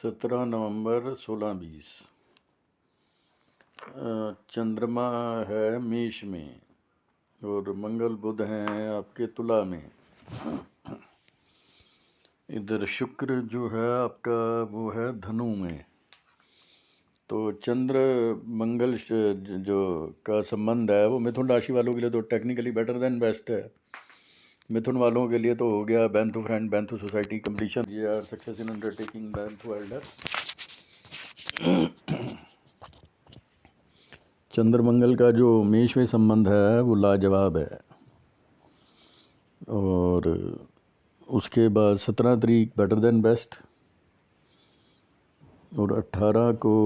17 नवंबर 16:20। चंद्रमा है मेष में और मंगल बुध हैं आपके तुला में। इधर शुक्र जो है आपका वो है धनु में। तो चंद्र मंगल जो का संबंध है वो मिथुन राशि वालों के लिए तो टेक्निकली बेटर देन बेस्ट है। मिथुन वालों के लिए तो हो गया बैंथू फ्रेंड बैंथू सोसाइटी कंप्लीशन, ये आर सक्सेस इन अंडरटेकिंग बैंथू एल्डर। चंद्र मंगल का जो मेष में संबंध है वो लाजवाब है। और उसके बाद 17 तारीख बेटर देन बेस्ट और 18 को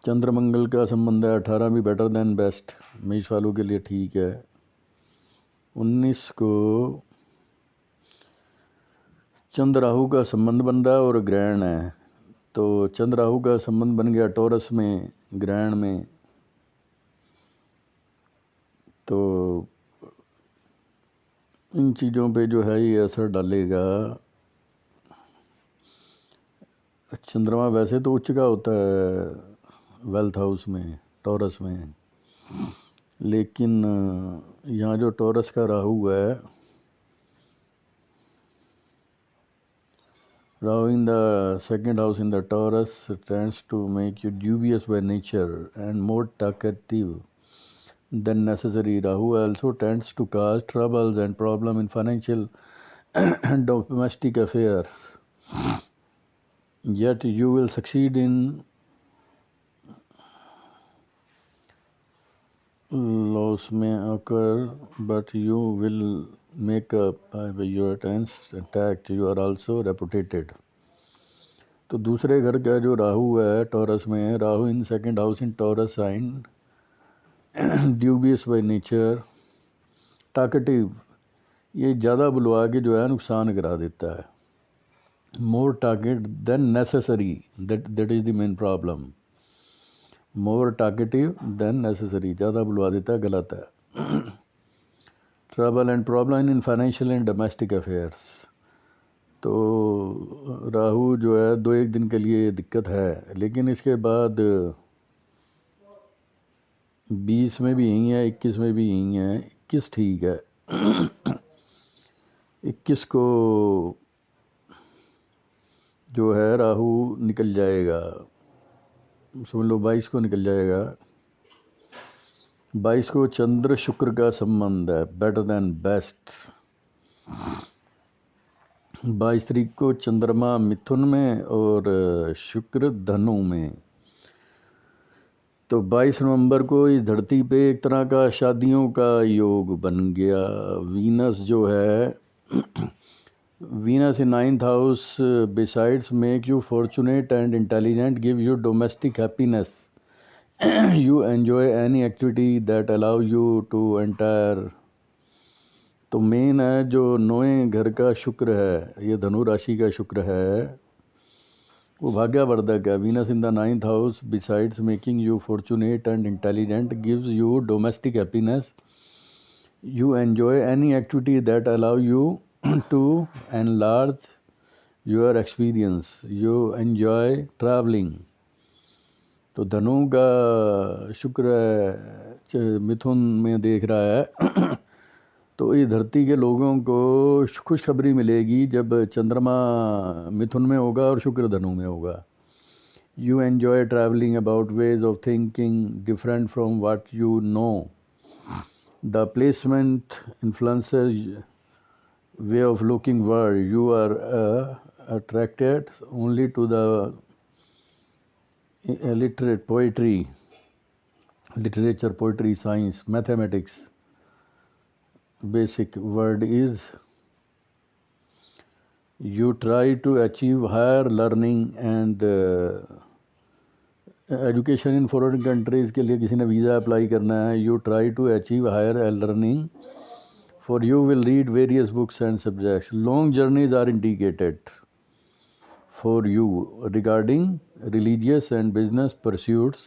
चंद्र मंगल का संबंध है। 18 भी बेटर देन बेस्ट, मेष वालों के लिए ठीक है। 19 को चंद्र राहु का संबंध बन रहा है और ग्रहण है। तो चंद्र राहु का संबंध बन गया टॉरस में ग्रहण में, तो इन चीज़ों पे जो है ये असर डालेगा। चंद्रमा वैसे तो उच्च का होता है वेल्थ हाउस में टॉरस में, लेकिन यहाँ जो टॉरस का राहु है, Rahu in the second house in the Taurus tends to make you dubious by nature and more talkative than necessary. Rahu also tends to cause troubles and problem in financial and domestic affairs. Yet you will succeed in loss may occur, but you will make up by your attempts attacked. You are also reputed. तो दूसरे घर का जो राहु है Taurus में, Rahu in second house in Taurus sign, dubious by nature, talkative, ये ज़्यादा बुलवा के जो है नुकसान करा देता है। More target than necessary, that is the main problem. More talkative than necessary, ज़्यादा बुलवा देता है, गलत है। Trouble and problem in financial and domestic affairs. तो राहु जो है 2-1 दिन के लिए दिक्कत है, लेकिन इसके बाद 20 में भी यही है, 21 में भी यही है। 21 ठीक है। 21 को जो है राहु निकल जाएगा, समझ लो 22 को निकल जाएगा। 22 को चंद्र शुक्र का संबंध है, बेटर देन बेस्ट। 22 तारीख को चंद्रमा मिथुन में और शुक्र धनु में। तो 22 नवंबर को इस धरती पे एक तरह का शादियों का योग बन गया। वीनस जो है, Venus in 9th house besides make you fortunate and intelligent, give you domestic happiness, you enjoy any activity that allow you to entire. तो मेन है जो 9वें घर का शुक्र है, ये धनु राशि का शुक्र है, वो भाग्यवर्धक है। Venus in the 9th house besides making you fortunate and intelligent gives you domestic happiness, you enjoy any activity that allow you to enlarge your experience, you enjoy travelling. तो धनु का शुक्र मिथुन में देख रहा है। तो इस धरती के लोगों को खुशखबरी मिलेगी जब चंद्रमा मिथुन में होगा और शुक्र धनु में होगा। You enjoy travelling about ways of thinking different from what you know, the placement influences way of looking world, you are attracted only to the literate poetry, literature, poetry, science, mathematics. Basic word is you try to achieve higher learning and education in foreign countries के लिए किसी ने visa apply करना है, you try to achieve higher learning, for you will read various books and subjects. Long journeys are indicated for you regarding religious and business pursuits.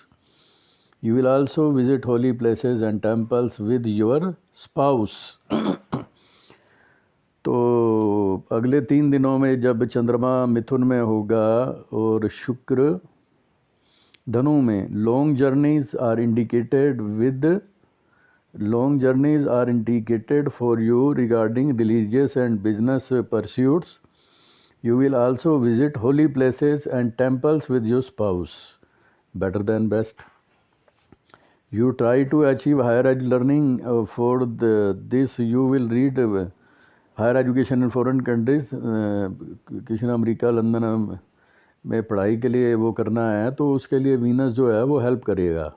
You will also visit holy places and temples with your spouse. तो अगले 3 दिनों में जब चंद्रमा मिथुन में होगा और शुक्र धनु में, long journeys are indicated for you regarding religious and business pursuits. You will also visit holy places and temples with your spouse. Better than best. You try to achieve higher learning. For this you will read higher education in foreign countries. किसी ने America London में पढ़ाई के लिए वो करना है तो उसके लिए वीनस जो है वो हेल्प करेगा।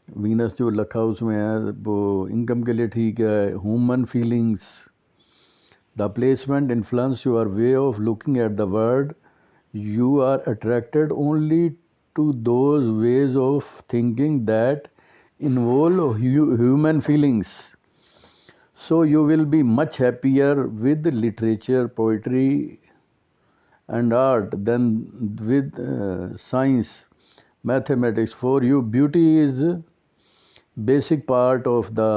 वीनस जो लखा उसमें है वो इनकम के लिए ठीक है। Human feelings, the placement influence your way of looking at the world. You are attracted only to those ways of thinking that involve human feelings. So you will be much happier with literature, poetry and art than with science, mathematics. For you, beauty is basic part of the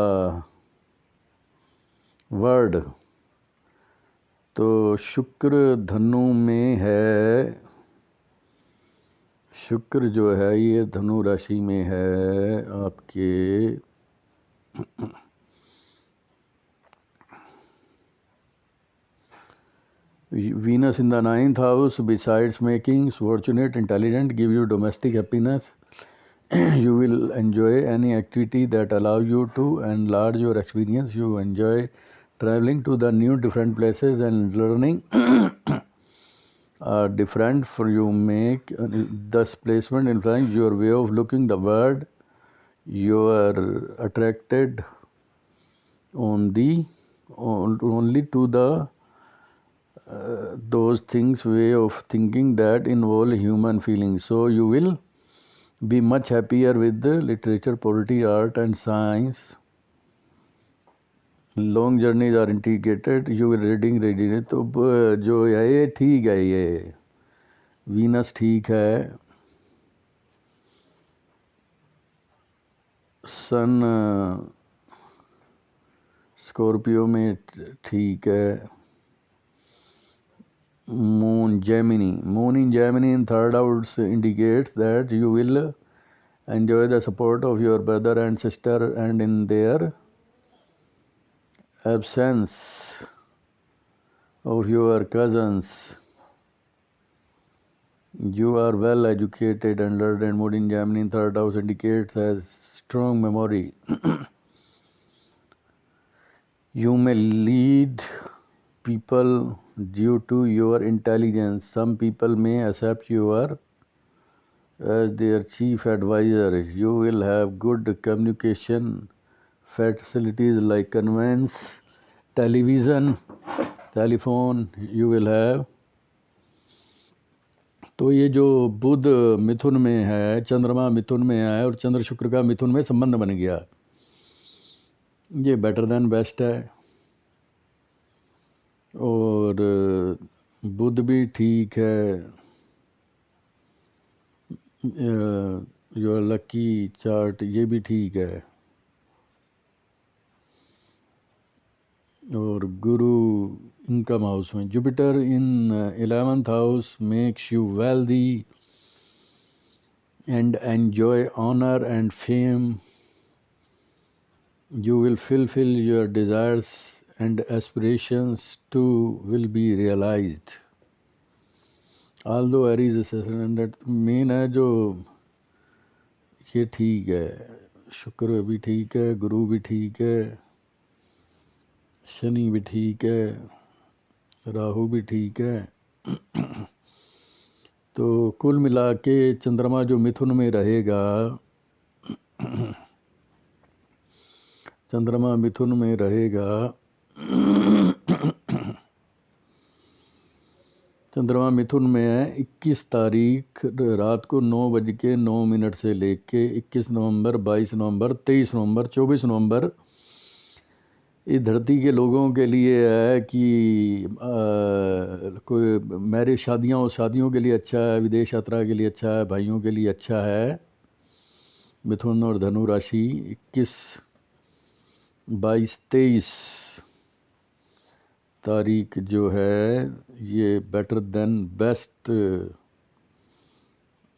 world. तो शुक्र धनु में है, शुक्र जो है ये धनु राशि में है आपके। Venus in the 9th house, besides making fortunate, intelligent, give you domestic happiness. You will enjoy any activity that allow you to enlarge your experience. You enjoy traveling to the new different places and learning different for you make thus placement influence your way of looking the world. You are attracted only to the those things, way of thinking that involve human feelings. So you will be much happier with the literature, poetry, art and science. Long journeys are indicated. You will reading reading। तो जो है ये ठीक है, ये Venus ठीक है। सन Scorpio में ठीक है। Moon in Gemini in 3rd house indicates that you will enjoy the support of your brother and sister, and in their absence of your cousins you are well educated and learned. And Moon in Gemini in 3rd house indicates as strong memory. You may lead people due to your intelligence. Some people may accept you as their chief advisor. You will have good communication facilities like conveyance, telephone you will have. तो ये जो बुध मिथुन में है, चंद्रमा मिथुन में है और चंद्र शुक्र का मिथुन में संबंध बन गया, ये बेटर देन बेस्ट है। और बुध भी ठीक है, योर लकी चार्ट ये भी ठीक है। और गुरु इनकम हाउस में, Jupiter in 11th house makes you wealthy and enjoy honor and fame. You will fulfill your desires and aspirations too will be realized. Although Aries ascendant main है जो ये ठीक है, शुक्र भी ठीक है, गुरु भी ठीक है, शनि भी ठीक है, राहु भी ठीक है। तो कुल मिला के चंद्रमा जो मिथुन में रहेगा, चंद्रमा मिथुन में रहेगा, चंद्रमा मिथुन में है 21 तारीख रात को 9:09 से लेके 21 नवंबर, 22 नवंबर, 23 नवंबर, 24 नवंबर। इस धरती के लोगों के लिए है कि कोई मैरिज शादियों के लिए अच्छा है, विदेश यात्रा के लिए अच्छा है, भाइयों के लिए अच्छा है। मिथुन और धनु राशि 21, 22, 23 तारीख जो है ये बेटर देन बेस्ट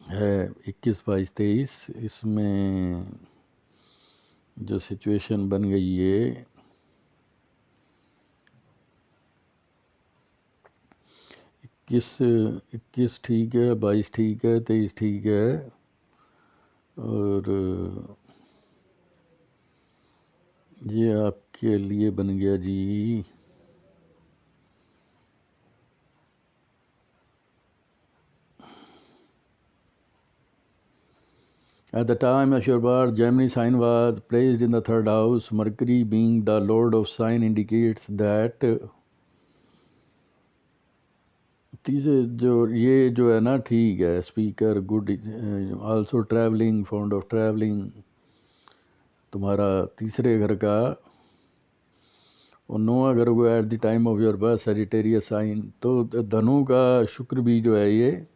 है 21, 22, 23। इसमें जो सिचुएशन बन गई है 21 ठीक है, 22 ठीक है, 23 ठीक है, और ये आपके लिए बन गया जी At the time of your birth, Gemini sign was placed in the third house. Mercury, being the lord of sign, indicates that तीसरे जो है ना, ठीक है, speaker, good, also travelling, fond of travelling, तुम्हारा तीसरे घर का, और नौवां घर को at the time of your birth Sagittarius sign. तो धनु का शुक्र भी जो है ये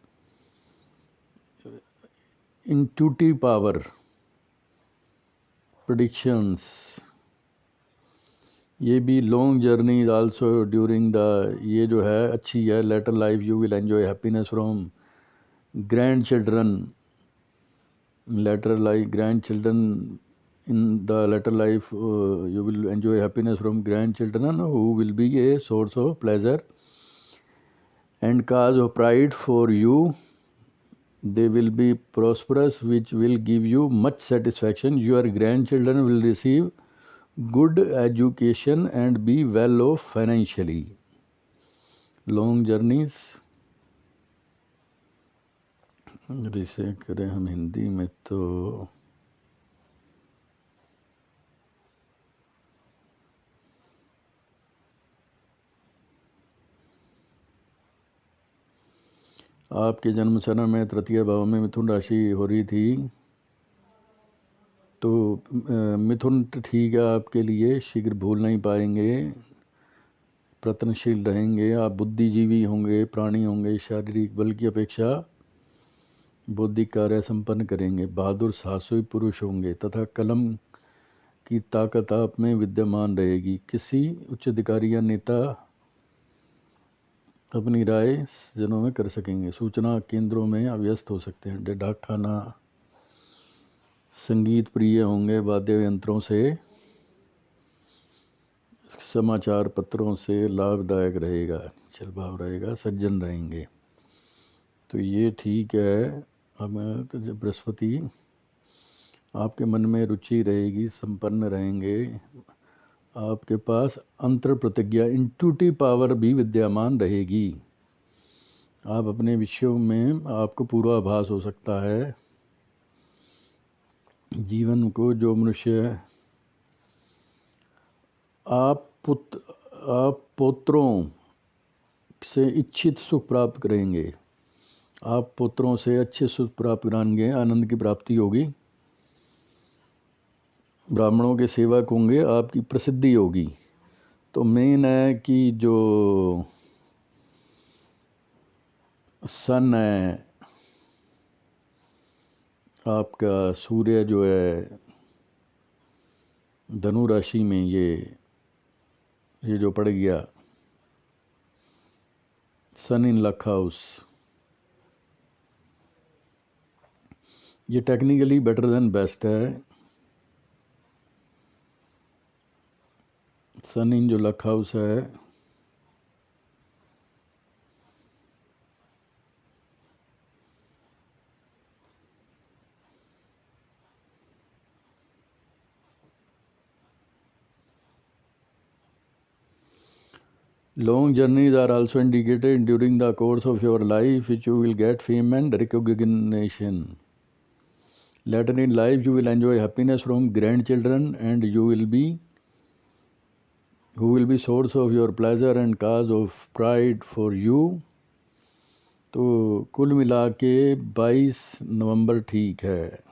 इंट्यूटिव पावर, प्रेडिक्शंस, ये भी long journey also during the, ये जो है अच्छी है। Later life you will enjoy happiness from grandchildren, later life grandchildren, in the later life you will enjoy happiness from grandchildren who will be a source of pleasure and cause of pride for you. They will be prosperous, which will give you much satisfaction. Your grandchildren will receive good education and be well off financially. Long journeys, अगर इसे करें हम हिंदी में तो आपके जन्म समय में तृतीय भाव में मिथुन राशि हो रही थी, तो मिथुन ठीक है आपके लिए, शीघ्र भूल नहीं पाएंगे, प्रयत्नशील रहेंगे, आप बुद्धिजीवी होंगे, प्राणी होंगे, शारीरिक बल की अपेक्षा बौद्धिक कार्य संपन्न करेंगे, बहादुर साहसी पुरुष होंगे तथा कलम की ताकत आप में विद्यमान रहेगी। किसी उच्च अधिकारी या नेता अपनी राय जनों में कर सकेंगे। सूचना केंद्रों में आप व्यस्त हो सकते हैं। डाक खाना, संगीत प्रिय होंगे, वाद्य यंत्रों से, समाचार पत्रों से लाभदायक रहेगा, चल भाव रहेगा, सज्जन रहेंगे। तो ये ठीक है। अब तो बृहस्पति आपके मन में रुचि रहेगी, संपन्न रहेंगे, आपके पास अंतर प्रतिज्ञा, इंट्यूटिव पावर भी विद्यमान रहेगी। आप अपने विषयों में आपको पूर्वाभास हो सकता है। जीवन को जो मनुष्य, आप पुत्रों से इच्छित सुख प्राप्त करेंगे, आप पुत्रों से अच्छे सुख प्राप्त करेंगे, आनंद की प्राप्ति होगी, ब्राह्मणों के सेवक होंगे, आपकी प्रसिद्धि होगी। तो मेन है कि जो सन है आपका, सूर्य जो है धनु राशि में, ये जो पड़ गया सन इन लक हाउस, ये टेक्निकली बेटर देन बेस्ट है। सन इन जो लक हाउस है, long journeys are also indicated during the course of your life, which you will get fame and recognition. Later in life you will enjoy happiness from grandchildren, and who will be source of your pleasure and cause of pride for you. तो कुल मिला के 22 नवंबर ठीक है।